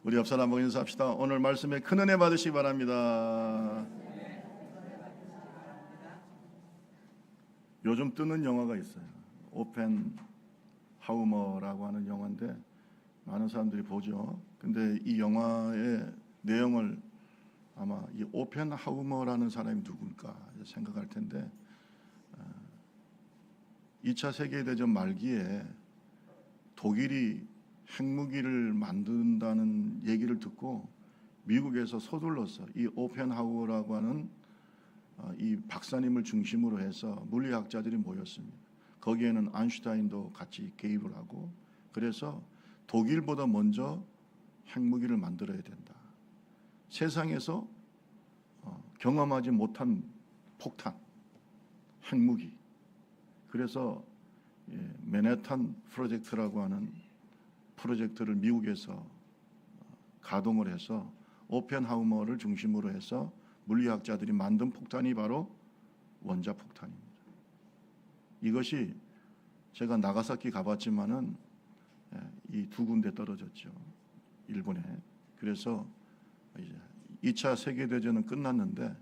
우리 옆 사람하고 인사합시다. 오늘 말씀에 큰 은혜 받으시기 바랍니다. 요즘 뜨는 영화가 있어요. 오펜하우머라고 하는 영화인데 많은 사람들이 보죠. 근데 이 영화의 내용을 아마 이 오펜하우머라는 사람이 누굴까 생각할 텐데 2차 세계대전 말기에 독일이 핵무기를 만든다는 얘기를 듣고 미국에서 서둘러서 이 오펜하우어라고 하는 이 박사님을 중심으로 해서 물리학자들이 모였습니다. 거기에는 아인슈타인도 같이 개입을 하고, 그래서 독일보다 먼저 핵무기를 만들어야 된다. 세상에서 경험하지 못한 폭탄, 핵무기. 그래서 맨해튼 프로젝트라고 하는 프로젝트를 미국에서 가동을 해서 오펜하우머를 중심으로 해서 물리학자들이 만든 폭탄이 바로 원자폭탄입니다. 이것이 제가 나가사키 가봤지만은 이 두 군데 떨어졌죠. 일본에. 그래서 이제 2차 세계대전은 끝났는데,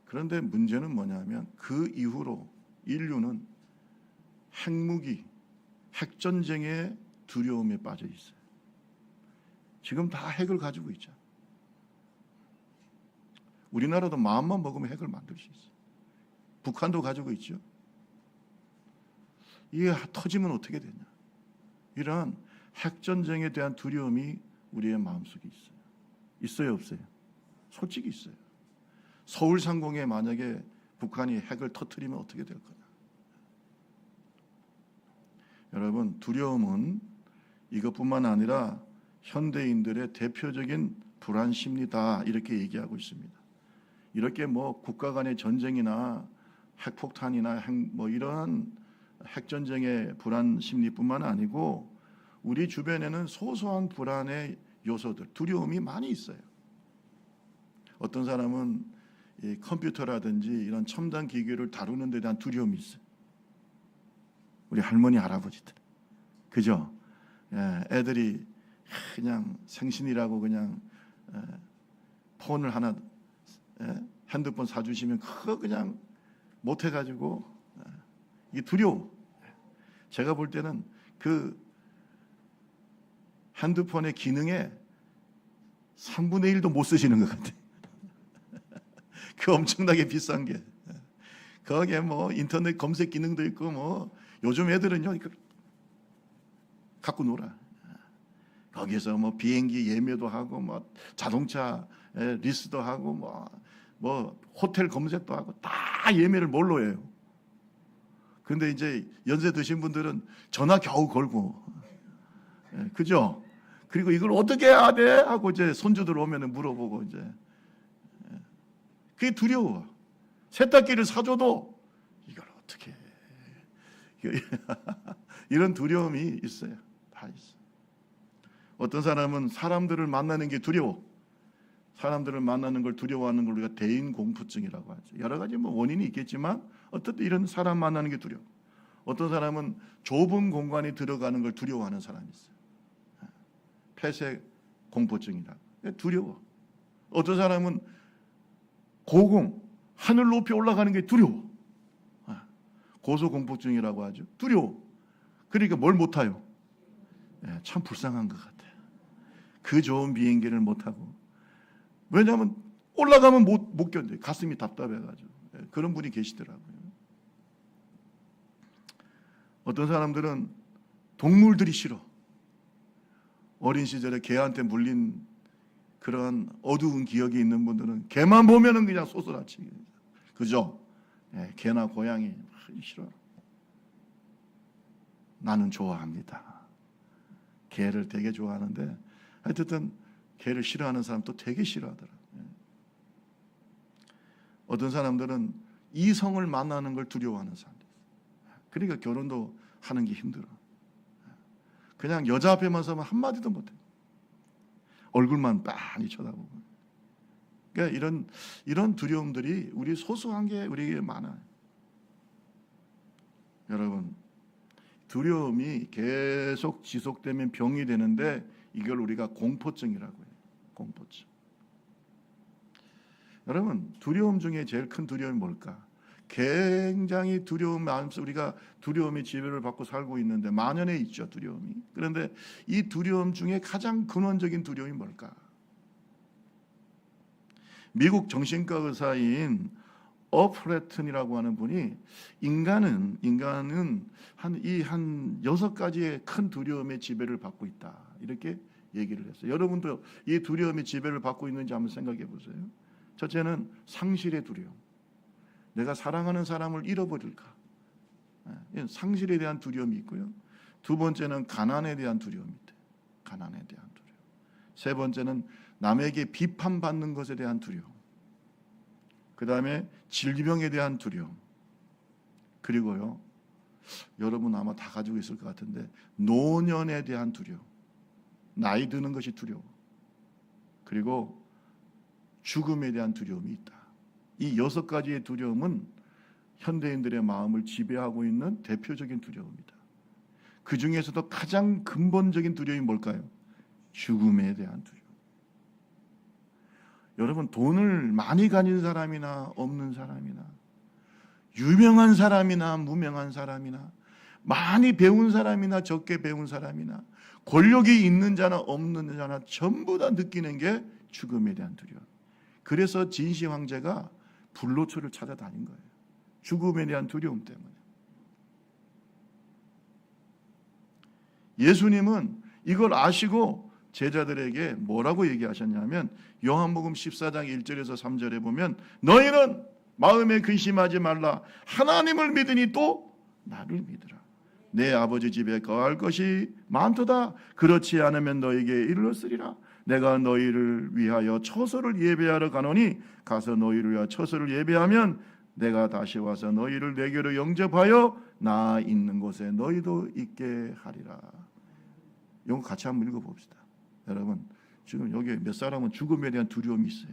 그런데 문제는 뭐냐면 그 이후로 인류는 핵무기, 핵전쟁의 두려움에 빠져 있어요. 지금 다 핵을 가지고 있죠. 우리나라도 마음만 먹으면 핵을 만들 수 있어요. 북한도 가지고 있죠. 이게 터지면 어떻게 되냐. 이러한 핵전쟁에 대한 두려움이 우리의 마음속에 있어요. 있어요, 없어요? 솔직히 있어요. 서울 상공에 만약에 북한이 핵을 터뜨리면 어떻게 될 거냐. 여러분, 두려움은 이것뿐만 아니라 현대인들의 대표적인 불안 심리다, 이렇게 얘기하고 있습니다. 이렇게 뭐 국가 간의 전쟁이나 핵폭탄이나 이러한 핵전쟁의 불안 심리뿐만 아니고 우리 주변에는 소소한 불안의 요소들, 두려움이 많이 있어요. 어떤 사람은 이 컴퓨터라든지 이런 첨단 기기를 다루는 데 대한 두려움이 있어요. 우리 할머니, 할아버지들. 그죠? 애들이 그냥 생신이라고 그냥 폰을 하나, 핸드폰 사주시면 그거 그냥 못해가지고 이게 두려워. 제가 볼 때는 그 핸드폰의 기능에 3분의 1도 못 쓰시는 것 같아요. 그 엄청나게 비싼 게. 거기에 뭐 인터넷 검색 기능도 있고 뭐 요즘 애들은요 갖고 놀아. 거기서 뭐 비행기 예매도 하고 뭐 자동차 리스도 하고 뭐 호텔 검색도 하고 다 예매를 뭘로 해요. 근데 이제 연세 드신 분들은 전화 겨우 걸고, 그죠? 그리고 이걸 어떻게 해야 돼? 하고 이제 손주들 오면은 물어보고 이제. 그게 두려워. 세탁기를 사줘도 이걸 어떻게 해? 이런 두려움이 있어요. 다 있어. 어떤 사람은 사람들을 만나는 게 두려워. 사람들을 만나는 걸 두려워하는 걸 우리가 대인공포증이라고 하죠. 여러 가지 뭐 원인이 있겠지만 어떻든 이런 사람 만나는 게 두려워. 어떤 사람은 좁은 공간에 들어가는 걸 두려워하는 사람이 있어요. 폐쇄공포증이라고. 두려워. 어떤 사람은 고공, 하늘 높이 올라가는 게 두려워. 고소공포증이라고 하죠. 두려워. 그러니까 뭘 못해요? 참 불쌍한 것 같아요. 그 좋은 비행기를 못하고. 왜냐하면 올라가면 못 견뎌요. 가슴이 답답해가지고. 그런 분이 계시더라고요. 어떤 사람들은 동물들이 싫어. 어린 시절에 개한테 물린 그런 어두운 기억이 있는 분들은 개만 보면은 그냥 쏘쏘라치. 그죠? 개나 고양이 싫어. 나는 좋아합니다. 개를 되게 좋아하는데 하여튼 개를 싫어하는 사람도 되게 싫어하더라고요. 어떤 사람들은 이성을 만나는 걸 두려워하는 사람들. 그러니까 결혼도 하는 게 힘들어. 그냥 여자 앞에만 서면 한마디도 못해. 얼굴만 빤히 쳐다보고. 그러니까 이런 두려움들이 우리 소소한 게 우리에게 많아요. 여러분, 두려움이 계속 지속되면 병이 되는데 이걸 우리가 공포증이라고 해요. 공포증. 여러분, 두려움 중에 제일 큰 두려움이 뭘까? 굉장히 두려움 마음속 우리가 두려움의 지배를 받고 살고 있는데 만연해 있죠, 두려움이. 그런데 이 두려움 중에 가장 근원적인 두려움이 뭘까? 미국 정신과 의사인 어프레튼이라고 하는 분이 인간은 한 6가지의 큰 두려움의 지배를 받고 있다, 이렇게 얘기를 했어요. 여러분도 이 두려움의 지배를 받고 있는지 한번 생각해 보세요. 첫째는 상실의 두려움. 내가 사랑하는 사람을 잃어버릴까? 상실에 대한 두려움이 있고요. 두 번째는 가난에 대한 두려움이 있대요. 가난에 대한 두려움. 세 번째는 남에게 비판받는 것에 대한 두려움. 그 다음에 질병에 대한 두려움. 그리고요, 여러분 아마 다 가지고 있을 것 같은데 노년에 대한 두려움. 나이 드는 것이 두려워. 그리고 죽음에 대한 두려움이 있다. 이 6가지의 두려움은 현대인들의 마음을 지배하고 있는 대표적인 두려움이다. 그 중에서도 가장 근본적인 두려움이 뭘까요? 죽음에 대한 두려움. 여러분, 돈을 많이 가진 사람이나 없는 사람이나 유명한 사람이나 무명한 사람이나 많이 배운 사람이나 적게 배운 사람이나 권력이 있는 자나 없는 자나 전부 다 느끼는 게 죽음에 대한 두려움. 그래서 진시 황제가 불로초를 찾아다닌 거예요. 죽음에 대한 두려움 때문에. 예수님은 이걸 아시고 제자들에게 뭐라고 얘기하셨냐면 요한복음 14장 1절에서 3절에 보면 너희는 마음에 근심하지 말라. 하나님을 믿으니 또 나를 믿으라. 내 아버지 집에 거할 것이 많도다. 그렇지 않으면 너에게 이르렀으리라. 내가 너희를 위하여 처소를 예배하러 가노니 가서 너희를 위하여 처소를 예배하면 내가 다시 와서 너희를 내게로 영접하여 나 있는 곳에 너희도 있게 하리라. 이거 같이 한번 읽어봅시다. 여러분, 지금 여기 몇 사람은 죽음에 대한 두려움이 있어요.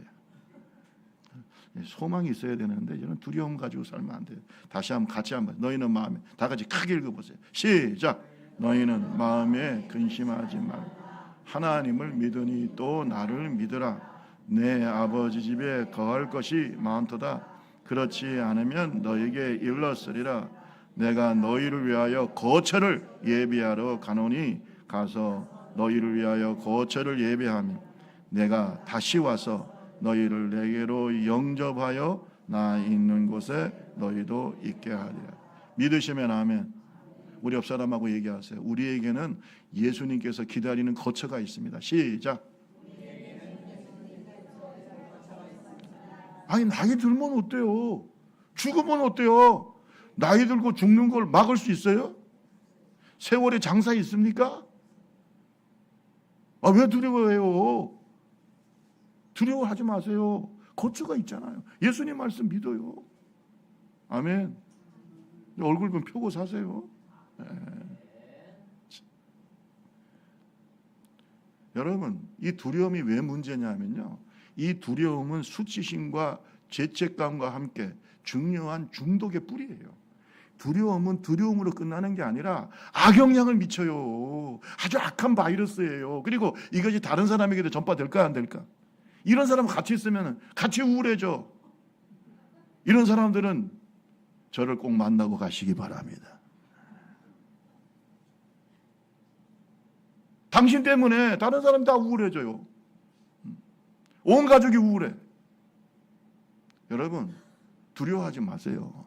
소망이 있어야 되는데 이런 두려움 가지고 살면 안 돼요. 다시 한번 같이 한번 너희는 마음에 다 같이 크게 읽어보세요. 시작. 너희는 마음에 근심하지 말고 하나님을 믿으니 또 나를 믿으라. 내 아버지 집에 거할 것이 많도다. 그렇지 않으면 너에게 일렀으리라. 내가 너희를 위하여 거처를 예비하러 가노니 가서 너희를 위하여 거처를 예비하면 내가 다시 와서 너희를 내게로 영접하여 나 있는 곳에 너희도 있게 하리라. 믿으시면 아멘. 우리 옆 사람하고 얘기하세요. 우리에게는 예수님께서 기다리는 거처가 있습니다. 시작. 아니, 나이 들면 어때요? 죽으면 어때요? 나이 들고 죽는 걸 막을 수 있어요? 세월의 장사 있습니까? 왜 두려워해요? 두려워하지 마세요. 거처가 있잖아요. 예수님 말씀 믿어요. 아멘. 얼굴 좀 펴고 사세요. 네. 여러분, 이 두려움이 왜 문제냐면요, 이 두려움은 수치심과 죄책감과 함께 중요한 중독의 뿌리예요. 두려움은 두려움으로 끝나는 게 아니라 악영향을 미쳐요. 아주 악한 바이러스예요. 그리고 이것이 다른 사람에게도 전파될까 안 될까? 이런 사람 같이 있으면 같이 우울해져. 이런 사람들은 저를 꼭 만나고 가시기 바랍니다. 당신 때문에 다른 사람 다 우울해져요. 온 가족이 우울해. 여러분, 두려워하지 마세요.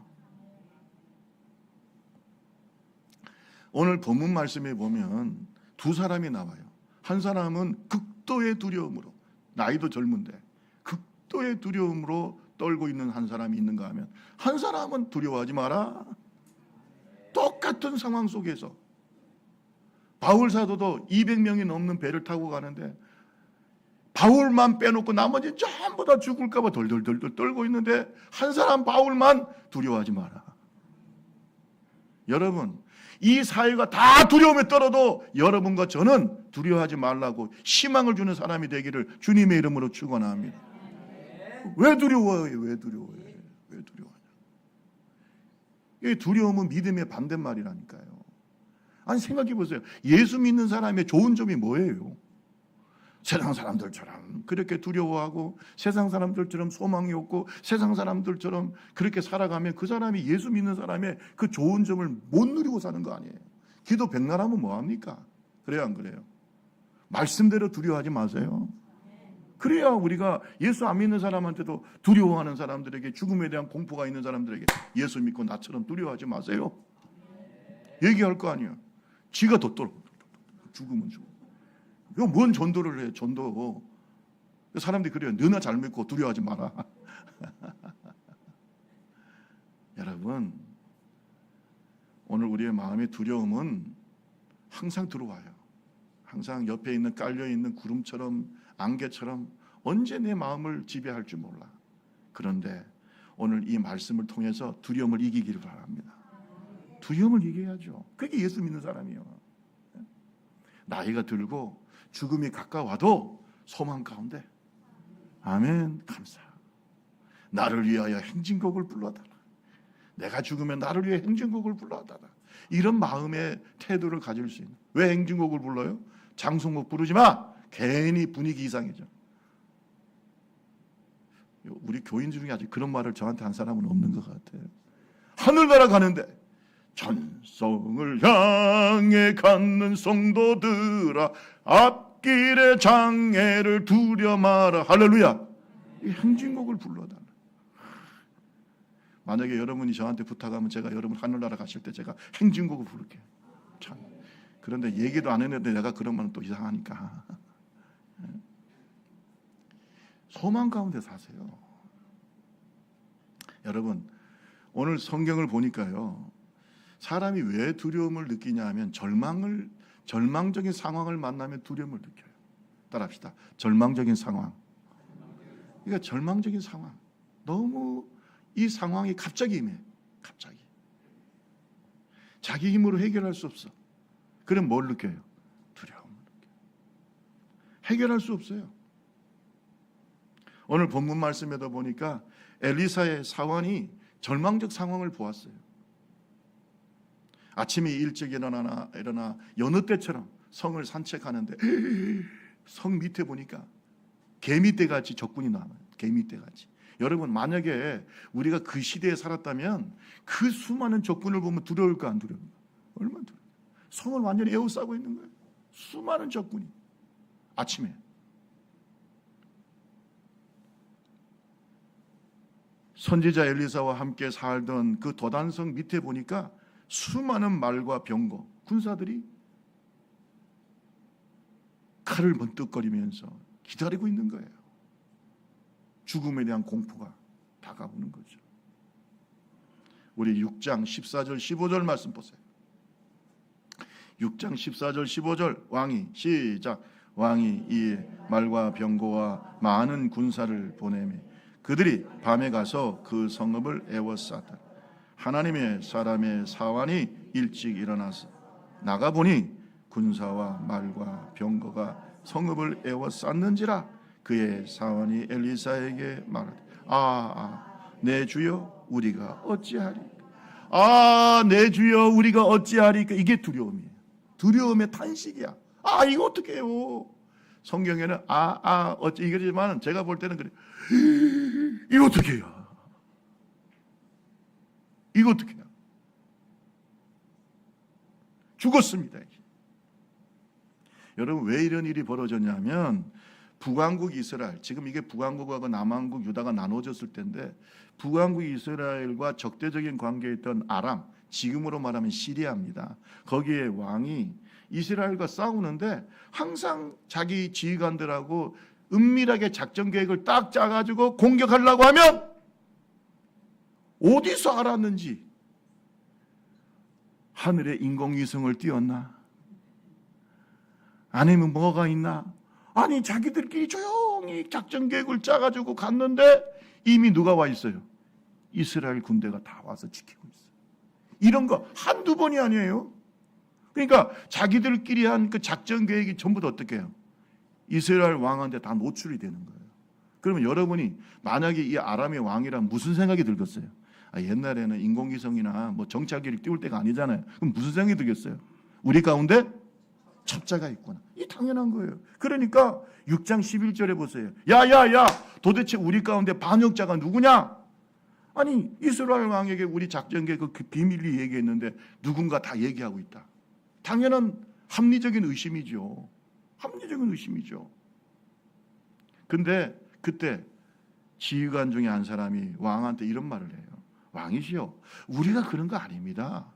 오늘 본문 말씀에 보면 두 사람이 나와요. 한 사람은 극도의 두려움으로, 나이도 젊은데 극도의 두려움으로 떨고 있는 한 사람이 있는가 하면 한 사람은 두려워하지 마라. 똑같은 상황 속에서 바울 사도도 200명이 넘는 배를 타고 가는데 바울만 빼놓고 나머지는 전부 다 죽을까 봐 덜덜덜 떨고 있는데 한 사람 바울만 두려워하지 마라. 여러분, 이 사회가 다 두려움에 떨어도 여러분과 저는 두려워하지 말라고 희망을 주는 사람이 되기를 주님의 이름으로 축원합니다. 왜 두려워해요? 왜 두려워해요? 왜 두려워하냐? 이 두려움은 믿음의 반대말이라니까요. 아니, 생각해 보세요. 예수 믿는 사람의 좋은 점이 뭐예요? 세상 사람들처럼 그렇게 두려워하고 세상 사람들처럼 소망이 없고 세상 사람들처럼 그렇게 살아가면 그 사람이 예수 믿는 사람의 그 좋은 점을 못 누리고 사는 거 아니에요. 기도 백날 하면 뭐합니까? 그래요 안 그래요? 말씀대로 두려워하지 마세요. 그래야 우리가 예수 안 믿는 사람한테도 두려워하는 사람들에게, 죽음에 대한 공포가 있는 사람들에게 예수 믿고 나처럼 두려워하지 마세요. 얘기할 거 아니에요. 지가 더 떨어. 죽으면 죽어. 이거 뭔 전도를 해, 전도. 사람들이 그래요. 너나 잘 믿고 두려워하지 마라. 여러분, 오늘 우리의 마음의 두려움은 항상 들어와요. 항상 옆에 있는 깔려있는 구름처럼, 안개처럼 언제 내 마음을 지배할지 몰라. 그런데 오늘 이 말씀을 통해서 두려움을 이기기를 바랍니다. 두려움을 이겨야죠. 그게 예수 믿는 사람이에요. 나이가 들고 죽음이 가까워도 소망 가운데 아멘 감사. 나를 위하여 행진곡을 불러달라. 내가 죽으면 나를 위해 행진곡을 불러달라. 이런 마음의 태도를 가질 수 있는. 왜 행진곡을 불러요? 장송곡 부르지 마. 괜히 분위기 이상해져. 우리 교인 중에 아직 그런 말을 저한테 한 사람은 없는 것 같아요. 하늘나라 가는데 전성을 향해 가는 성도들아 앞길의 장애를 두려 마라. 할렐루야. 이 행진곡을 불러달라. 만약에 여러분이 저한테 부탁하면 제가 여러분 하늘나라 가실 때 제가 행진곡을 부를게요. 참. 그런데 얘기도 안 했는데 내가 그러면 또 이상하니까. 소망 가운데 사세요. 여러분, 오늘 성경을 보니까요. 사람이 왜 두려움을 느끼냐 하면 절망적인 상황을 만나면 두려움을 느껴요. 따라합시다. 절망적인 상황. 그러니까 절망적인 상황. 너무 이 상황이 갑자기 임해. 갑자기. 자기 힘으로 해결할 수 없어. 그럼 뭘 느껴요? 두려움을 느껴요. 해결할 수 없어요. 오늘 본문 말씀에도 보니까 엘리사의 사환이 절망적 상황을 보았어요. 아침에 일찍 일어나 여느 때처럼 성을 산책하는데 성 밑에 보니까 개미떼같이 적군이 나와요. 개미떼같이. 여러분 만약에 우리가 그 시대에 살았다면 그 수많은 적군을 보면 두려울까 안 두려울까? 얼마나 두려워요. 성을 완전히 에워싸고 있는 거예요. 수많은 적군이. 아침에. 선지자 엘리사와 함께 살던 그 도단성 밑에 보니까 수많은 말과 병거, 군사들이 칼을 번뜩거리면서 기다리고 있는 거예요. 죽음에 대한 공포가 다가오는 거죠. 우리 6장 14절 15절 말씀 보세요. 6장 14절 15절 왕이 시작. 왕이 이 말과 병거와 많은 군사를 보내매 그들이 밤에 가서 그 성읍을 에워쌌다. 하나님의 사람의 사환이 일찍 일어나서 나가보니 군사와 말과 병거가 성읍을 에워쌌는지라. 그의 사환이 엘리사에게 말하되 내 주여 우리가 어찌하리까. 내 주여 우리가 어찌하리까. 이게 두려움이에요. 두려움의 탄식이야. 이거 어떻게 해요? 성경에는 어찌 이거지만 제가 볼 때는 그래. 이거 어떻게 해요? 이거 어떻게 해요? 죽었습니다. 여러분 왜 이런 일이 벌어졌냐면 북왕국 이스라엘, 지금 이게 북왕국하고 남왕국 유다가 나눠졌을 때인데 북왕국 이스라엘과 적대적인 관계에 있던 아람, 지금으로 말하면 시리아입니다. 거기에 왕이 이스라엘과 싸우는데 항상 자기 지휘관들하고 은밀하게 작전 계획을 딱 짜가지고 공격하려고 하면 어디서 알았는지 하늘에 인공위성을 띄웠나? 아니면 뭐가 있나? 아니 자기들끼리 조용히 작전 계획을 짜가지고 갔는데 이미 누가 와 있어요? 이스라엘 군대가 다 와서 지키고 있어요. 이런 거 한두 번이 아니에요. 그러니까 자기들끼리 한 그 작전 계획이 전부 다 어떻게 해요? 이스라엘 왕한테 다 노출이 되는 거예요. 그러면 여러분이 만약에 이 아람의 왕이란 무슨 생각이 들겠어요? 옛날에는 인공위성이나 뭐 정찰기를 띄울 때가 아니잖아요. 그럼 무슨 생각이 들겠어요? 우리 가운데 첩자가 있구나. 이 당연한 거예요. 그러니까 6장 11절에 보세요. 야야야, 도대체 우리 가운데 반역자가 누구냐? 아니 이스라엘 왕에게 우리 작전계 그 비밀리 얘기했는데 누군가 다 얘기하고 있다. 당연한 합리적인 의심이죠. 합리적인 의심이죠. 근데 그때 지휘관 중에 한 사람이 왕한테 이런 말을 해요. 왕이시여, 우리가 그런 거 아닙니다.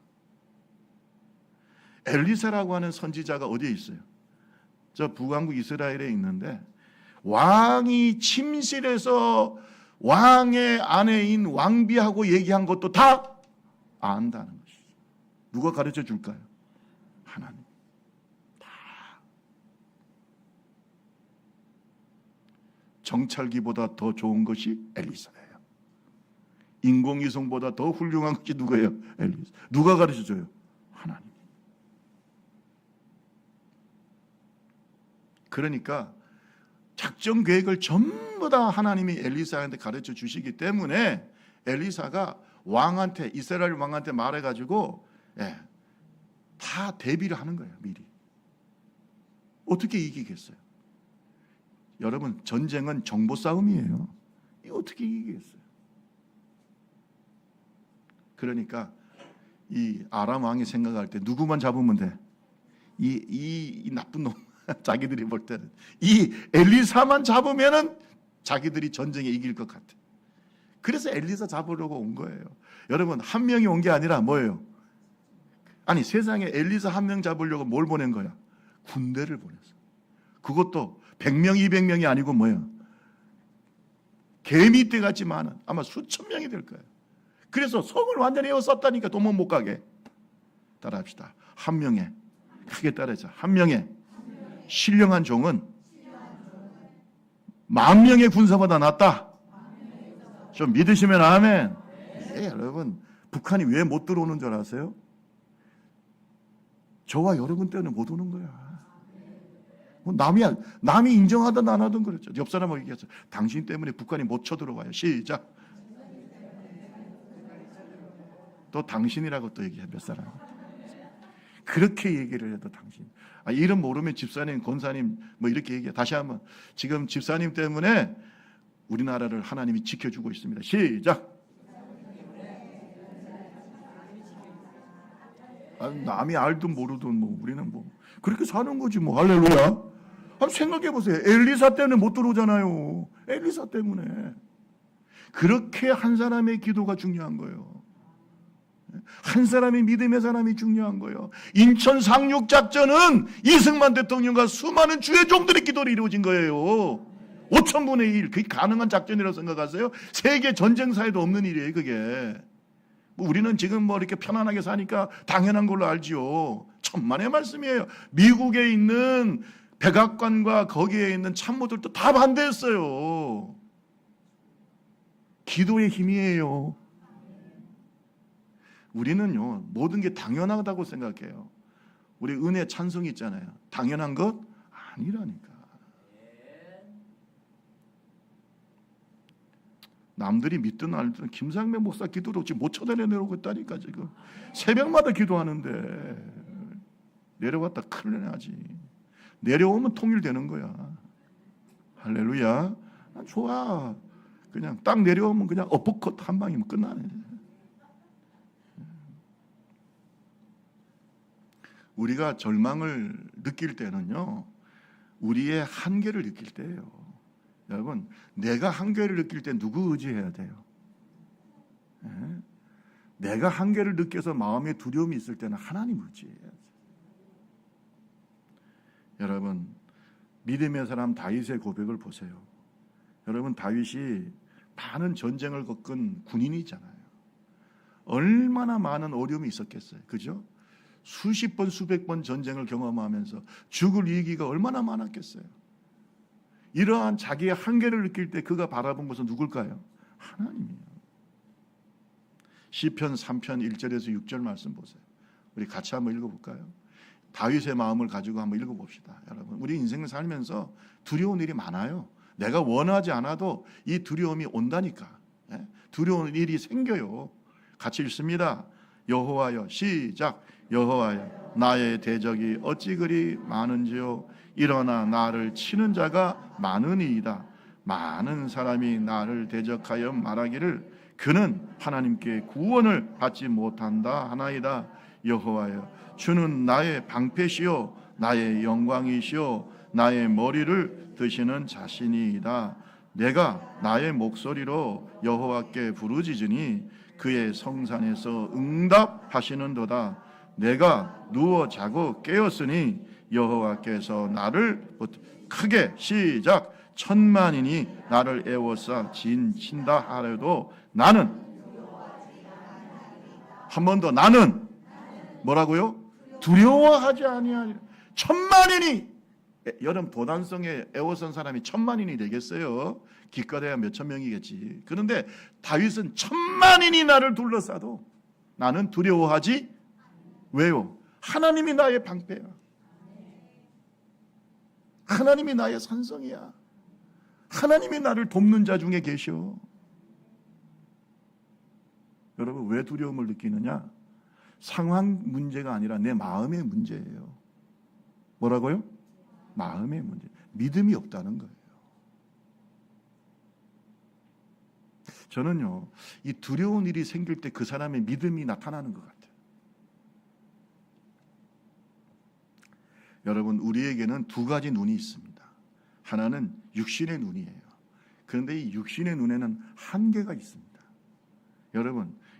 엘리사라고 하는 선지자가 어디에 있어요? 저 북왕국 이스라엘에 있는데 왕이 침실에서 왕의 아내인 왕비하고 얘기한 것도 다 안다는 것이죠. 누가 가르쳐 줄까요? 하나님. 다. 정찰기보다 더 좋은 것이 엘리사예요. 인공위성보다 더 훌륭한 것이 누구예요? 엘리사. 누가 가르쳐 줘요? 하나님. 그러니까 작전 계획을 전부 다 하나님이 엘리사한테 가르쳐 주시기 때문에 엘리사가 왕한테, 이스라엘 왕한테 말해가지고 다 대비를 하는 거예요. 미리. 어떻게 이기겠어요? 여러분, 전쟁은 정보 싸움이에요. 이거 어떻게 이기겠어요? 그러니까 이 아람 왕이 생각할 때 누구만 잡으면 돼? 이 나쁜 놈. 자기들이 볼 때는 이 엘리사만 잡으면은 자기들이 전쟁에 이길 것 같아. 그래서 엘리사 잡으려고 온 거예요. 여러분, 한 명이 온 게 아니라 뭐예요? 아니, 세상에 엘리사 한 명 잡으려고 뭘 보낸 거야? 군대를 보냈어. 그것도 100명, 200명이 아니고 뭐예요? 개미떼 같이 많은 아마 수천 명이 될 거예요. 그래서 성을 완전히 에워쌌다니까 도망 못 가게. 따라합시다. 한 명에, 크게 따라하자. 한 명에 신령한 종은 10,000명의 군사보다 낫다. 좀 믿으시면 아멘. 여러분, 북한이 왜 못 들어오는 줄 아세요? 저와 여러분 때문에 못 오는 거야. 뭐 남이 인정하든 안 하든 그렇죠. 옆 사람하고 얘기했어. 당신 때문에 북한이 못 쳐들어와요. 시작. 또 당신이라고 또 얘기해. 몇 사람. 그렇게 얘기를 해도 당신. 이름 모르면 집사님, 권사님 뭐 이렇게 얘기해. 다시 한번. 지금 집사님 때문에 우리나라를 하나님이 지켜주고 있습니다. 시작. 남이 알든 모르든 뭐 우리는 뭐 그렇게 사는 거지 뭐. 할렐루야. 한번 생각해 보세요. 엘리사 때문에 못 들어오잖아요. 엘리사 때문에. 그렇게 한 사람의 기도가 중요한 거예요. 한 사람의 믿음의 사람이 중요한 거예요. 인천 상륙작전은 이승만 대통령과 수많은 주의 종들의 기도로 이루어진 거예요. 5,000분의 1. 그게 가능한 작전이라고 생각하세요? 세계 전쟁사에도 없는 일이에요, 그게. 뭐 우리는 지금 뭐 이렇게 편안하게 사니까 당연한 걸로 알지요. 천만의 말씀이에요. 미국에 있는 백악관과 거기에 있는 참모들도 다 반대했어요. 기도의 힘이에요. 우리는요, 모든 게 당연하다고 생각해요. 우리 은혜 찬송이 있잖아요. 당연한 것 아니라니까. 남들이 믿든 알든 김상명 목사 기도로 지금 못 쳐내려오고 있다니까. 지금 새벽마다 기도하는데 내려왔다 큰일 나지. 내려오면 통일되는 거야. 할렐루야. 좋아. 그냥 딱 내려오면 그냥 어퍼컷 한 방이면 끝나네. 우리가 절망을 느낄 때는요, 우리의 한계를 느낄 때예요. 여러분, 내가 한계를 느낄 때 누구 의지해야 돼요? 내가 한계를 느껴서 마음에 두려움이 있을 때는 하나님 의지해야죠. 여러분, 믿음의 사람 다윗의 고백을 보세요. 여러분, 다윗이 많은 전쟁을 겪은 군인이잖아요. 얼마나 많은 어려움이 있었겠어요. 그죠? 수십 번, 수백 번 전쟁을 경험하면서 죽을 위기가 얼마나 많았겠어요. 이러한 자기의 한계를 느낄 때 그가 바라본 것은 누굴까요? 하나님이에요. 시편 3편 1절에서 6절 말씀 보세요. 우리 같이 한번 읽어볼까요? 다윗의 마음을 가지고 한번 읽어봅시다. 여러분, 우리 인생을 살면서 두려운 일이 많아요. 내가 원하지 않아도 이 두려움이 온다니까. 두려운 일이 생겨요. 같이 읽습니다. 여호와여. 시작. 여호와여, 나의 대적이 어찌 그리 많은지요. 일어나 나를 치는 자가 많으니이다. 많은 사람이 나를 대적하여 말하기를 그는 하나님께 구원을 받지 못한다 하나이다. 여호와여, 주는 나의 방패시요 나의 영광이시요 나의 머리를 드시는 자신이이다. 내가 나의 목소리로 여호와께 부르짖으니 그의 성산에서 응답하시는도다. 내가 누워 자고 깨었으니 여호와께서 나를 크게 시작. 천만인이 나를 애워싸 진친다 하려도 나는, 한 번 더, 나는 뭐라고요? 두려워하지 아니하리라. 천만인이, 여러분 도단성에 애워싼 사람이 천만인이 되겠어요? 기껏해야 몇천 명이겠지. 그런데 다윗은 천만인이 나를 둘러싸도 나는 두려워하지. 왜요? 하나님이 나의 방패야. 하나님이 나의 산성이야. 하나님이 나를 돕는 자 중에 계셔. 여러분, 왜 두려움을 느끼느냐? 상황 문제가 아니라 내 마음의 문제예요. 뭐라고요? 마음의 문제. 믿음이 없다는 거예요. 저는요, 이 두려운 일이 생길 때 그 사람의 믿음이 나타나는 것 같아요. 여러분, 우리에게는 두 가지 눈이 있습니다. 하나는 육신의 눈이에요. 그런데 이 육신의 눈에는 한계가 있습니다.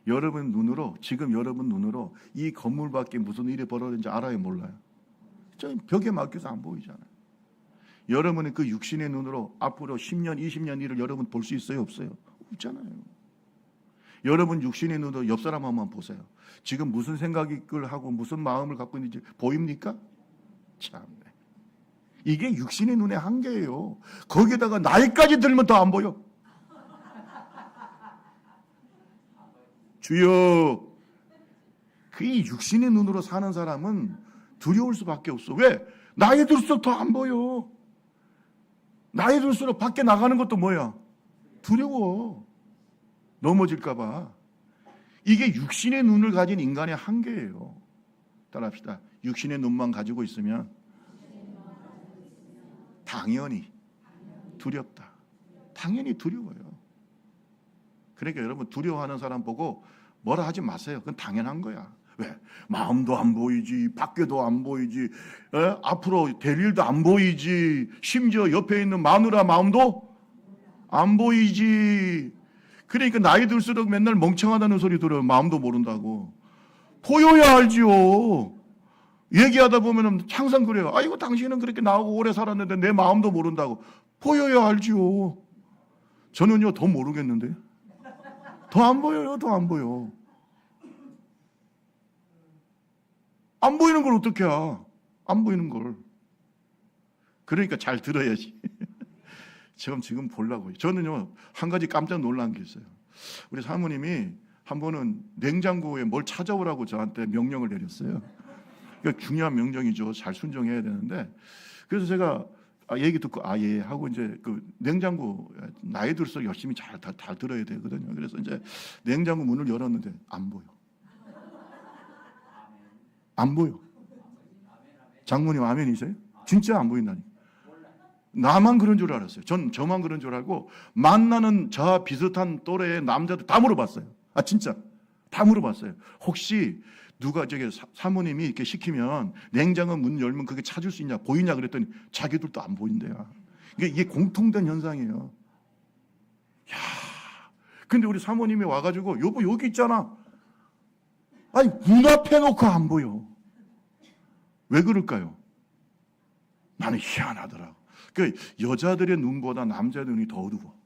여러분 눈으로, 지금 여러분 눈으로 이 건물 밖에 무슨 일이 벌어졌는지 알아요, 몰라요? 저 벽에 막혀서 안 보이잖아요. 여러분은 그 육신의 눈으로 앞으로 10년, 20년 일을 여러분 볼 수 있어요, 없어요? 없잖아요. 여러분 육신의 눈으로 옆 사람 한번 보세요. 지금 무슨 생각을 하고 무슨 마음을 갖고 있는지 보입니까? 참, 이게 육신의 눈의 한계예요. 거기에다가 나이까지 들면 더 안 보여. 주여, 그 육신의 눈으로 사는 사람은 두려울 수밖에 없어. 왜? 나이 들수록 더 안 보여. 나이 들수록 밖에 나가는 것도 뭐야? 두려워. 넘어질까 봐. 이게 육신의 눈을 가진 인간의 한계예요. 따라합시다. 육신의 눈만 가지고 있으면 당연히 두렵다. 당연히 두려워요. 그러니까 여러분, 두려워하는 사람 보고 뭐라 하지 마세요. 그건 당연한 거야. 왜? 마음도 안 보이지, 밖에도 안 보이지, 앞으로 될 일도 안 보이지, 심지어 옆에 있는 마누라 마음도 안 보이지. 그러니까 나이 들수록 맨날 멍청하다는 소리 들어요. 마음도 모른다고. 보여야 알지요. 얘기하다 보면 항상 그래요. 아이고, 당신은 그렇게 나하고 오래 살았는데 내 마음도 모른다고. 보여야 알지요. 저는요, 더 모르겠는데. 더 안 보여요. 더 안 보여. 안 보이는 걸 어떻게 해? 안 보이는 걸. 그러니까 잘 들어야지. 지금 보려고요. 저는요, 한 가지 깜짝 놀란 게 있어요. 우리 사모님이 한 번은 냉장고에 뭘 찾아오라고 저한테 명령을 내렸어요. 그러니까 중요한 명령이죠. 잘 순종해야 되는데. 그래서 제가 얘기 듣고 예 하고 이제 그 냉장고 나이 들수록 열심히 잘 들어야 되거든요. 그래서 이제 냉장고 문을 열었는데 안 보여. 안 보여. 장모님 아멘이세요? 진짜 안 보인다니까. 나만 그런 줄 알았어요. 저만 그런 줄 알고 만나는 저 비슷한 또래의 남자들 다 물어봤어요. 진짜 다 물어봤어요. 혹시 누가 저기 사모님이 이렇게 시키면 냉장고 문 열면 그게 찾을 수 있냐, 보이냐 그랬더니 자기들도 안 보인대요. 이게 공통된 현상이에요. 야, 근데 우리 사모님이 와가지고 여보 여기 있잖아. 아니 문 앞에 놓고 안 보여. 왜 그럴까요? 나는 희한하더라고. 그 여자들의 눈보다 남자의 눈이 더 어두워.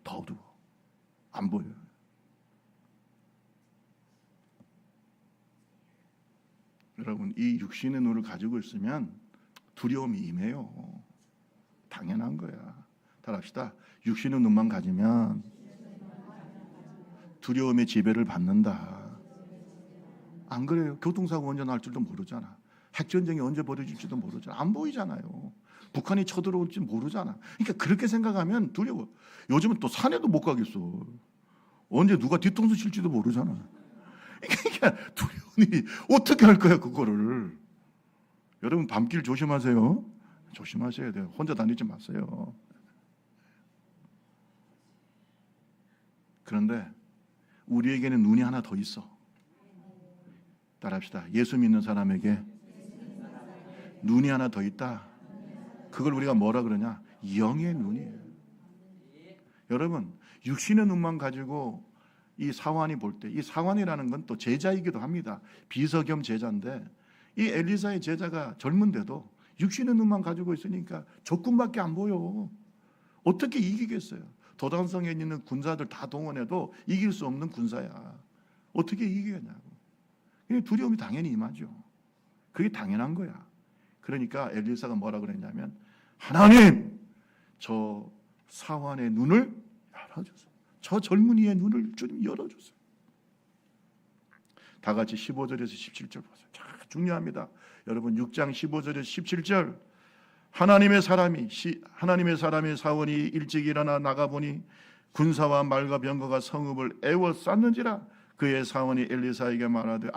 더 어두워. 안 보여요. 여러분, 이 육신의 눈을 가지고 있으면 두려움이 임해요. 당연한 거야. 따라합시다. 육신의 눈만 가지면 두려움의 지배를 받는다. 안 그래요? 교통사고 언제 날 줄도 모르잖아. 핵전쟁이 언제 벌어질지도 모르잖아. 안 보이잖아요. 북한이 쳐들어올지 모르잖아. 그러니까 그렇게 생각하면 두려워. 요즘은 또 산에도 못 가겠어. 언제 누가 뒤통수 칠지도 모르잖아. 그러니까 두려우니 어떻게 할 거야 그거를. 여러분 밤길 조심하세요. 조심하셔야 돼요. 혼자 다니지 마세요. 그런데 우리에게는 눈이 하나 더 있어. 따라합시다. 예수 믿는 사람에게 눈이 하나 더 있다. 그걸 우리가 뭐라 그러냐? 영의 눈이에요. 여러분 육신의 눈만 가지고 이 사환이 볼 때, 이 사환이라는 건 또 제자이기도 합니다. 비서 겸 제자인데 이 엘리사의 제자가 젊은데도 육신의 눈만 가지고 있으니까 적군밖에 안 보여. 어떻게 이기겠어요? 도단성에 있는 군사들 다 동원해도 이길 수 없는 군사야. 어떻게 이기겠냐고. 두려움이 당연히 임하죠. 그게 당연한 거야. 그러니까 엘리사가 뭐라 그랬냐면, 하나님, 저 사환의 눈을 열어주세요. 저 젊은이의 눈을 좀 열어주세요. 다 같이 15절에서 17절 보세요. 참 중요합니다. 여러분 6장 15절에서 17절. 하나님의 사람이 사원이 일찍 일어나 나가보니 군사와 말과 병거가 성읍을 에워쌌는지라. 그의 사원이 엘리사에게 말하되,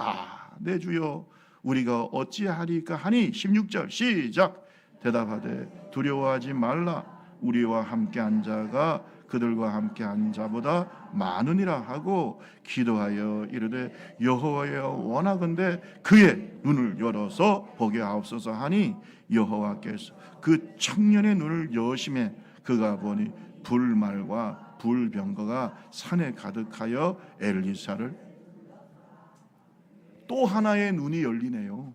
내 주여, 우리가 어찌하리까 하니. 16절 시작. 대답하되, 두려워하지 말라. 우리와 함께한 자가 그들과 함께한 자보다 많으니라 하고 기도하여 이르되, 여호와여, 원하건대 그의 눈을 열어서 보게 하옵소서 하니, 여호와께서 그 청년의 눈을 여심해 그가 보니 불말과 불병거가 산에 가득하여 엘리사를. 또 하나의 눈이 열리네요.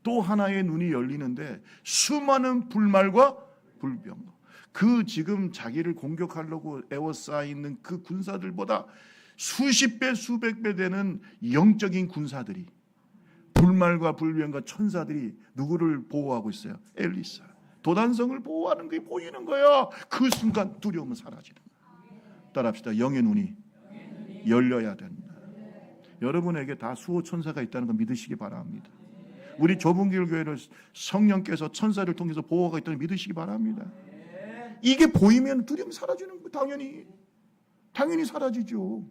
또 하나의 눈이 열리는데 수많은 불말과 불병거, 그 지금 자기를 공격하려고 에워싸 있는 그 군사들보다 수십 배 수백 배 되는 영적인 군사들이, 불말과 불병거 천사들이 누구를 보호하고 있어요? 엘리사. 도단성을 보호하는 게 보이는 거예요. 그 순간 두려움은 사라지는 거예요. 따라합시다. 영의 눈이 열려야 된다. 여러분에게 다 수호 천사가 있다는 걸 믿으시기 바랍니다. 우리 좁은 길 교회를 성령께서 천사를 통해서 보호가 있다는 걸 믿으시기 바랍니다. 이게 보이면 두려움이 사라지는 거예요. 당연히 사라지죠.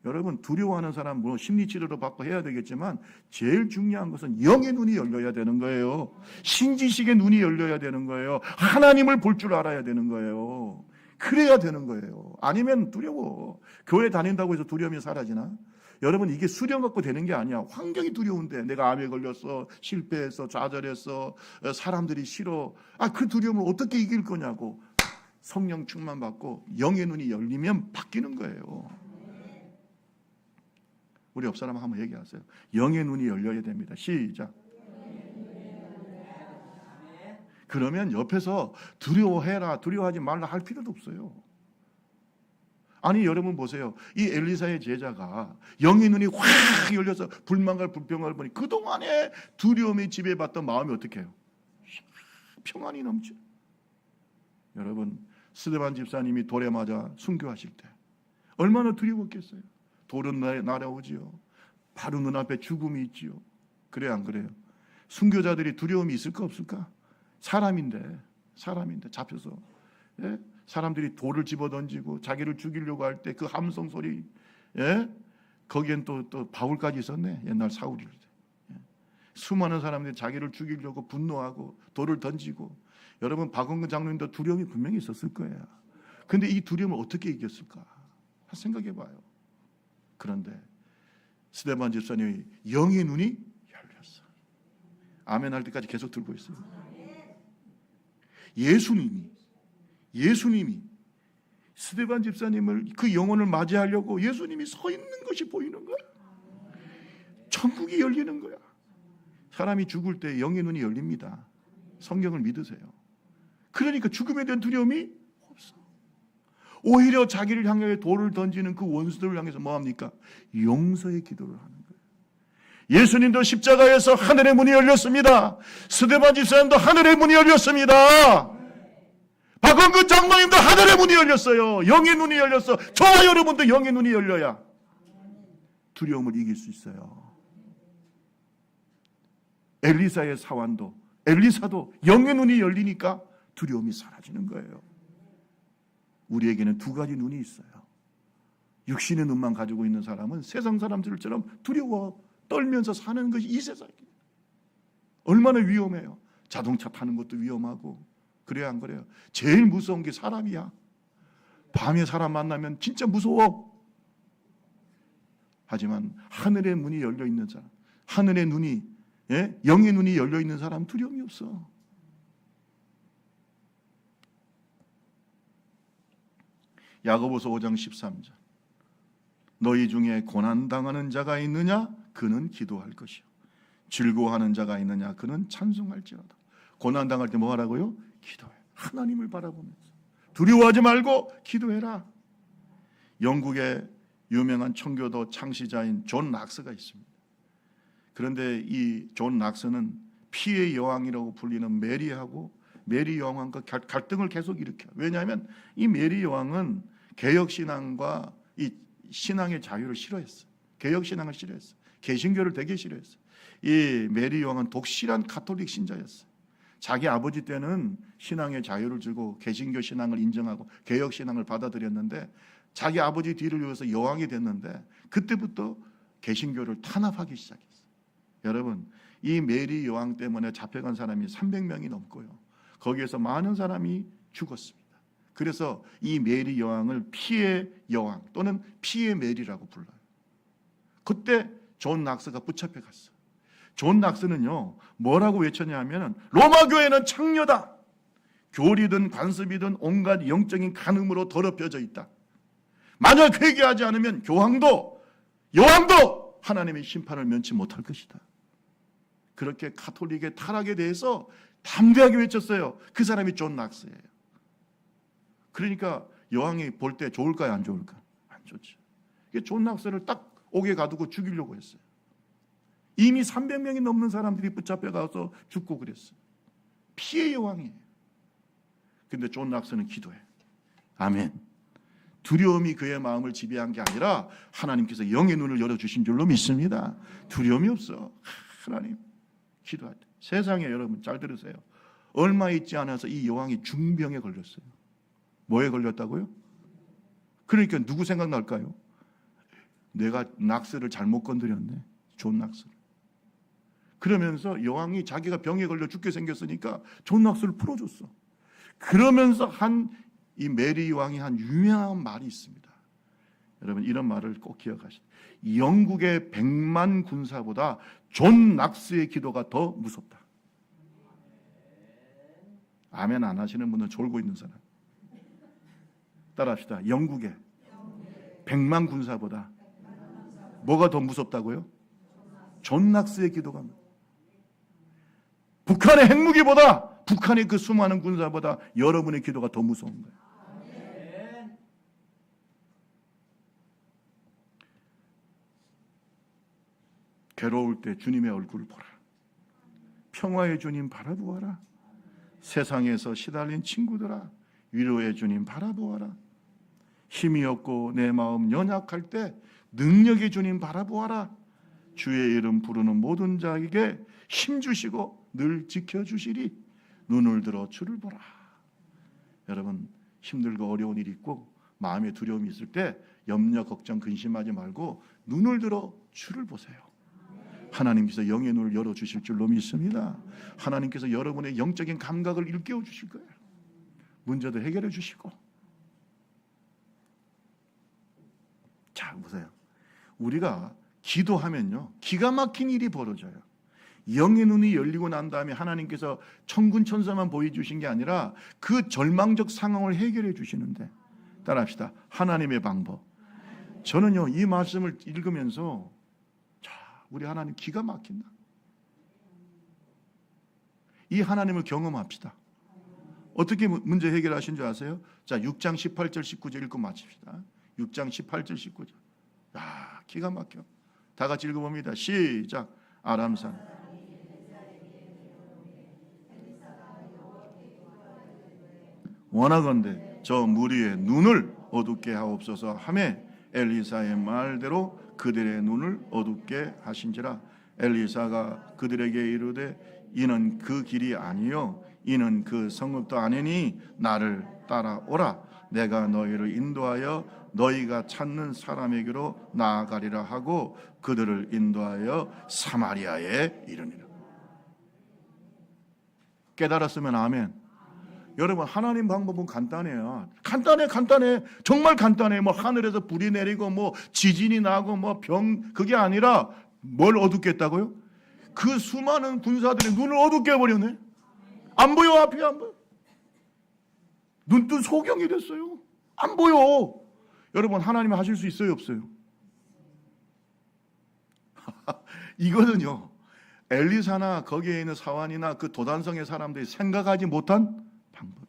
여러분 두려워하는 사람 뭐 심리치료도 받고 해야 되겠지만 제일 중요한 것은 영의 눈이 열려야 되는 거예요. 신지식의 눈이 열려야 되는 거예요. 하나님을 볼 줄 알아야 되는 거예요. 그래야 되는 거예요. 아니면 두려워. 교회 다닌다고 해서 두려움이 사라지나? 여러분 이게 수련 갖고 되는 게 아니야. 환경이 두려운데, 내가 암에 걸렸어, 실패했어, 좌절했어, 사람들이 싫어. 그 두려움을 어떻게 이길 거냐고. 성령 충만 받고 영의 눈이 열리면 바뀌는 거예요. 우리 옆 사람 한번 얘기하세요. 영의 눈이 열려야 됩니다. 시작. 그러면 옆에서 두려워해라, 두려워하지 말라 할 필요도 없어요. 아니 여러분 보세요. 이 엘리사의 제자가 영의 눈이 확 열려서 불만과 불평을 보니 그동안에 두려움이 지배받던 마음이 어떻게 해요? 평안이 넘쳐. 여러분 스데반 집사님이 돌에 맞아 순교하실 때 얼마나 두려웠겠어요. 돌은 날아오지요. 바로 눈앞에 죽음이 있지요. 그래 안 그래요? 순교자들이 두려움이 있을까 없을까? 사람인데 잡혀서, 예? 사람들이 돌을 집어던지고 자기를 죽이려고 할 때 그 함성 소리, 예? 거기엔 또 바울까지 있었네. 옛날 사울일 때. 예? 수많은 사람들이 자기를 죽이려고 분노하고 돌을 던지고. 여러분 박원근 장로님도 두려움이 분명히 있었을 거예요. 근데 이 두려움을 어떻게 이겼을까? 생각해 봐요. 그런데 스데반 집사님이 영의 눈이 열렸어. 아멘 할 때까지 계속 들고 있어요. 예수님이 스데반 집사님을, 그 영혼을 맞이하려고 예수님이 서 있는 것이 보이는 거야. 천국이 열리는 거야. 사람이 죽을 때 영의 눈이 열립니다. 성경을 믿으세요. 그러니까 죽음에 대한 두려움이 없어. 오히려 자기를 향해 돌을 던지는 그 원수들을 향해서 뭐합니까? 용서의 기도를 하는 거예요. 예수님도 십자가에서 하늘의 문이 열렸습니다. 스데반 집사님도 하늘의 문이 열렸습니다. 박원근 장로님도 하늘의 문이 열렸어요. 영의 눈이 열렸어. 저와 여러분도 영의 눈이 열려야 두려움을 이길 수 있어요. 엘리사의 사환도, 엘리사도 영의 눈이 열리니까 두려움이 사라지는 거예요. 우리에게는 두 가지 눈이 있어요. 육신의 눈만 가지고 있는 사람은 세상 사람들처럼 두려워 떨면서 사는 것이 이 세상이에요. 얼마나 위험해요. 자동차 타는 것도 위험하고. 그래야 안 그래요? 제일 무서운 게 사람이야. 밤에 사람 만나면 진짜 무서워. 하지만 하늘의 문이 열려 있는 사람, 하늘의 눈이, 영의 눈이 열려 있는 사람 두려움이 없어. 야고보서 5장 13절. 너희 중에 고난당하는 자가 있느냐? 그는 기도할 것이요. 즐거워하는 자가 있느냐? 그는 찬송할지어다. 고난당할 때 뭐 하라고요? 기도해. 하나님을 바라보면서. 두려워하지 말고 기도해라. 영국의 유명한 청교도 창시자인 존 낙스가 있습니다. 그런데 이 존 낙스는 피의 여왕이라고 불리는 메리 여왕과 갈등을 계속 일으켜요. 왜냐하면 이 메리 여왕은 개혁신앙과 이 신앙의 자유를 싫어했어요. 개혁신앙을 싫어했어요. 개신교를 되게 싫어했어요. 이 메리 여왕은 독실한 가톨릭 신자였어요. 자기 아버지 때는 신앙의 자유를 주고 개신교 신앙을 인정하고 개혁 신앙을 받아들였는데 자기 아버지 뒤를 이어서 여왕이 됐는데 그때부터 개신교를 탄압하기 시작했어요. 여러분, 이 메리 여왕 때문에 잡혀간 사람이 300명이 넘고요. 거기에서 많은 사람이 죽었습니다. 그래서 이 메리 여왕을 피의 여왕 또는 피의 메리라고 불러요. 그때 존 낙스가 붙잡혀 갔어요. 존 낙스는요, 뭐라고 외쳤냐면 로마 교회는 창녀다. 교리든 관습이든 온갖 영적인 간음으로 더럽혀져 있다. 만약 회개하지 않으면 교황도 여왕도 하나님의 심판을 면치 못할 것이다. 그렇게 가톨릭의 타락에 대해서 담대하게 외쳤어요. 그 사람이 존 낙스예요. 그러니까 여왕이 볼 때 좋을까요? 안 좋을까? 안 좋죠. 존 낙스를 딱 옥에 가두고 죽이려고 했어요. 이미 300명이 넘는 사람들이 붙잡혀 가서 죽고 그랬어요. 피의 여왕이에요. 근데 존 낙스는 기도해. 아멘. 두려움이 그의 마음을 지배한 게 아니라 하나님께서 영의 눈을 열어주신 줄로 믿습니다. 두려움이 없어. 하나님, 기도할 때. 세상에 여러분 잘 들으세요. 얼마 있지 않아서 이 여왕이 중병에 걸렸어요. 뭐에 걸렸다고요? 그러니까 누구 생각날까요? 내가 낙스를 잘못 건드렸네. 존 낙스를. 그러면서 여왕이 자기가 병에 걸려 죽게 생겼으니까 존 낙스를 풀어줬어. 그러면서 이 메리 왕이 한 유명한 말이 있습니다. 여러분 이런 말을 꼭 기억하시죠. 영국의 100만 군사보다 존 낙스의 기도가 더 무섭다. 아멘 안 하시는 분은 졸고 있는 사람. 따라합시다. 영국의 100만 군사보다 뭐가 더 무섭다고요? 존 낙스의 기도가. 북한의 핵무기보다 북한의 그 수많은 군사보다 여러분의 기도가 더 무서운 거예요. 괴로울 때 주님의 얼굴을 보라. 평화의 주님 바라보아라. 세상에서 시달린 친구들아, 위로의 주님 바라보아라. 힘이 없고 내 마음 연약할 때 능력의 주님 바라보아라. 주의 이름 부르는 모든 자에게 힘 주시고 늘 지켜주시리. 눈을 들어 주를 보라. 여러분 힘들고 어려운 일이 있고 마음에 두려움이 있을 때 염려, 걱정, 근심하지 말고 눈을 들어 주를 보세요. 하나님께서 영의 눈을 열어주실 줄로 믿습니다. 하나님께서 여러분의 영적인 감각을 일깨워 주실 거예요. 문제도 해결해 주시고. 자 보세요. 우리가 기도하면요 기가 막힌 일이 벌어져요. 영의 눈이 열리고 난 다음에 하나님께서 천군 천사만 보여주신 게 아니라 그 절망적 상황을 해결해 주시는데, 따라합시다. 하나님의 방법. 저는요 이 말씀을 읽으면서 자 우리 하나님 기가 막힌다. 이 하나님을 경험합시다. 어떻게 문제 해결하신 줄 아세요? 자 6장 18절 19절 읽고 마칩시다. 6장 18절 19절. 야 기가 막혀. 다 같이 읽어봅니다. 시작. 아람산 원하건대 저 무리의 눈을 어둡게 하옵소서 하매 엘리사의 말대로 그들의 눈을 어둡게 하신지라. 엘리사가 그들에게 이르되 이는 그 길이 아니요 이는 그 성읍도 아니니 나를 따라오라. 내가 너희를 인도하여 너희가 찾는 사람에게로 나아가리라 하고 그들을 인도하여 사마리아에 이르니라. 깨달았으면 아멘. 여러분, 하나님 방법은 간단해요. 간단해. 정말 간단해. 뭐 하늘에서 불이 내리고 뭐 지진이 나고 뭐 그게 아니라 뭘 어둡겠다고요? 그 수많은 군사들이 눈을 어둡게 해버렸네. 안 보여. 앞이 안 보여. 눈뜬 소경이 됐어요. 안 보여. 여러분, 하나님이 하실 수 있어요, 없어요? 이거는요, 엘리사나 거기에 있는 사환이나 그 도단성의 사람들이 생각하지 못한 방법이야.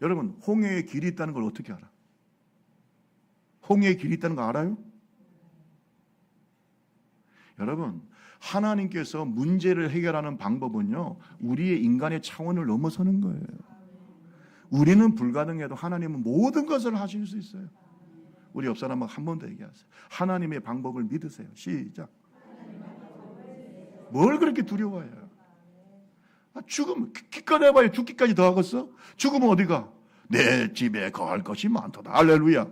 여러분, 홍해에 길이 있다는 걸 어떻게 알아? 홍해에 길이 있다는 거 알아요? 여러분, 하나님께서 문제를 해결하는 방법은요, 우리의 인간의 차원을 넘어서는 거예요. 우리는 불가능해도 하나님은 모든 것을 하실 수 있어요. 우리 옆 사람하고 한 번 더 얘기하세요. 하나님의 방법을 믿으세요. 시작. 뭘 그렇게 두려워해요? 죽으면 기껏 해봐야 죽기까지 더 하겠어? 죽으면 어디가? 내 집에 거할 것이 많도다. 할렐루야.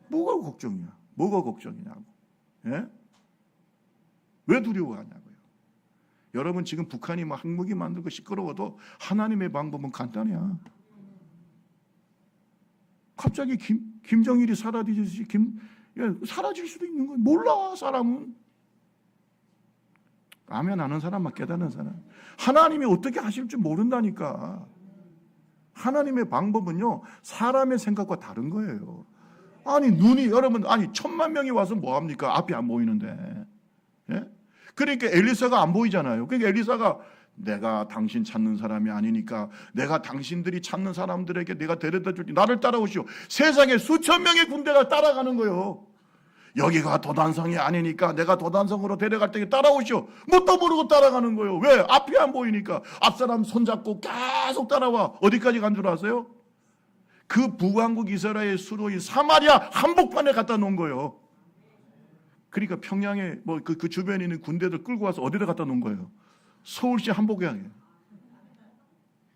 뭐가 걱정이야? 뭐가 걱정이냐고. 예? 왜 두려워하냐고요. 여러분, 지금 북한이 뭐 핵무기 만들고 시끄러워도 하나님의 방법은 간단해요. 갑자기 김정일이 사라지듯이 사라질 수도 있는 거예요. 몰라, 사람은. 아멘 하는 사람만 깨닫는 사람. 하나님이 어떻게 하실 줄 모른다니까. 하나님의 방법은요, 사람의 생각과 다른 거예요. 아니, 여러분, 1,000만 명이 와서 뭐 합니까? 앞이 안 보이는데. 예? 그러니까 엘리사가 안 보이잖아요. 그러니까 엘리사가 내가 당신 찾는 사람이 아니니까 내가 당신들이 찾는 사람들에게 내가 데려다 줄지 나를 따라오시오. 세상에 수천 명의 군대가 따라가는 거예요. 여기가 도단성이 아니니까 내가 도단성으로 데려갈 때에 따라오시오. 뭣도 모르고 따라가는 거예요. 왜? 앞이 안 보이니까. 앞사람 손잡고 계속 따라와. 어디까지 간 줄 아세요? 그 북왕국 이스라엘 수도인 사마리아 한복판에 갖다 놓은 거예요. 그러니까 평양에 뭐 그 주변에 있는 군대들 끌고 와서 어디다 갖다 놓은 거예요? 서울시 한복양에.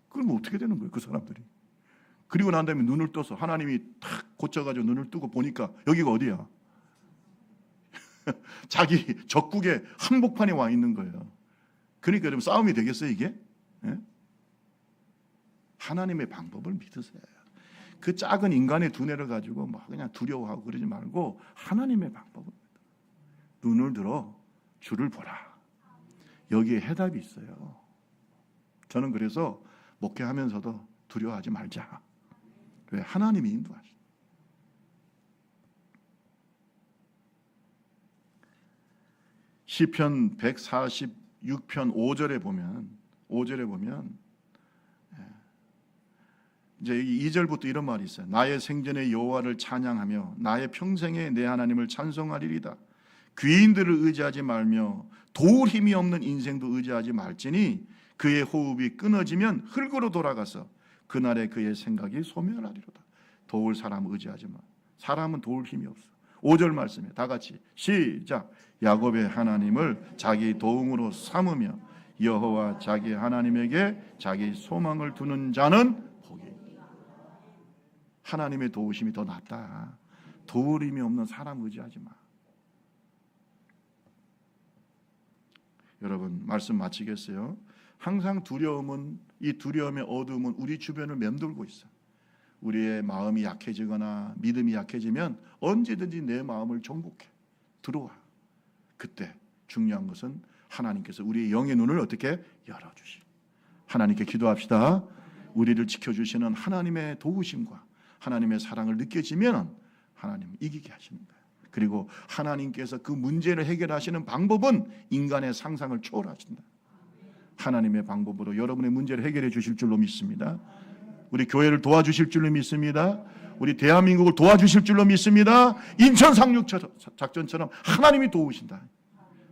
그럼 어떻게 되는 거예요, 그 사람들이? 그리고 난 다음에 눈을 떠서 하나님이 탁 고쳐가지고 눈을 뜨고 보니까 여기가 어디야? 자기 적국의 한복판에 와 있는 거예요. 그러니까 여러분, 싸움이 되겠어요, 이게? 예? 하나님의 방법을 믿으세요. 그 작은 인간의 두뇌를 가지고 막 그냥 두려워하고 그러지 말고 하나님의 방법을 믿어. 눈을 들어 주를 보라. 여기에 해답이 있어요. 저는 그래서 목회하면서도 두려워하지 말자. 왜? 하나님이 인도하시죠. 시편 146편 5절에 보면 이제 2절부터 이런 말이 있어요. 나의 생전에 여호와를 찬양하며 나의 평생에 내 하나님을 찬송하리이다. 귀인들을 의지하지 말며 도울 힘이 없는 인생도 의지하지 말지니 그의 호흡이 끊어지면 흙으로 돌아가서 그날에 그의 생각이 소멸하리로다. 도울 사람 의지하지 마. 사람은 도울 힘이 없어. 5절 말씀에 다 같이 시작. 야곱의 하나님을 자기 도움으로 삼으며 여호와 자기 하나님에게 자기 소망을 두는 자는 복이. 하나님의 도우심이 더 낫다. 도울 힘이 없는 사람 의지하지 마. 여러분, 말씀 마치겠어요. 항상 두려움은, 이 두려움의 어두움은 우리 주변을 맴돌고 있어. 우리의 마음이 약해지거나 믿음이 약해지면 언제든지 내 마음을 정복해 들어와. 그때 중요한 것은 하나님께서 우리의 영의 눈을 어떻게 열어주시. 하나님께 기도합시다. 우리를 지켜주시는 하나님의 도우심과 하나님의 사랑을 느껴지면 하나님은 이기게 하시는 거예요. 그리고 하나님께서 그 문제를 해결하시는 방법은 인간의 상상을 초월하신다. 하나님의 방법으로 여러분의 문제를 해결해 주실 줄로 믿습니다. 우리 교회를 도와주실 줄로 믿습니다. 우리 대한민국을 도와주실 줄로 믿습니다. 인천 상륙 작전처럼 하나님이 도우신다.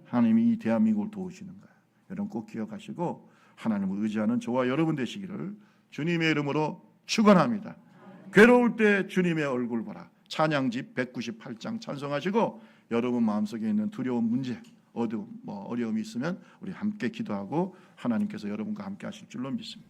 하나님이 이 대한민국을 도우시는 거예요. 여러분 꼭 기억하시고 하나님을 의지하는 저와 여러분 되시기를 주님의 이름으로 축원합니다. 괴로울 때 주님의 얼굴 보라. 찬양집 198장 찬송하시고 여러분 마음속에 있는 두려운 문제, 어려움이 있으면 우리 함께 기도하고 하나님께서 여러분과 함께 하실 줄로 믿습니다.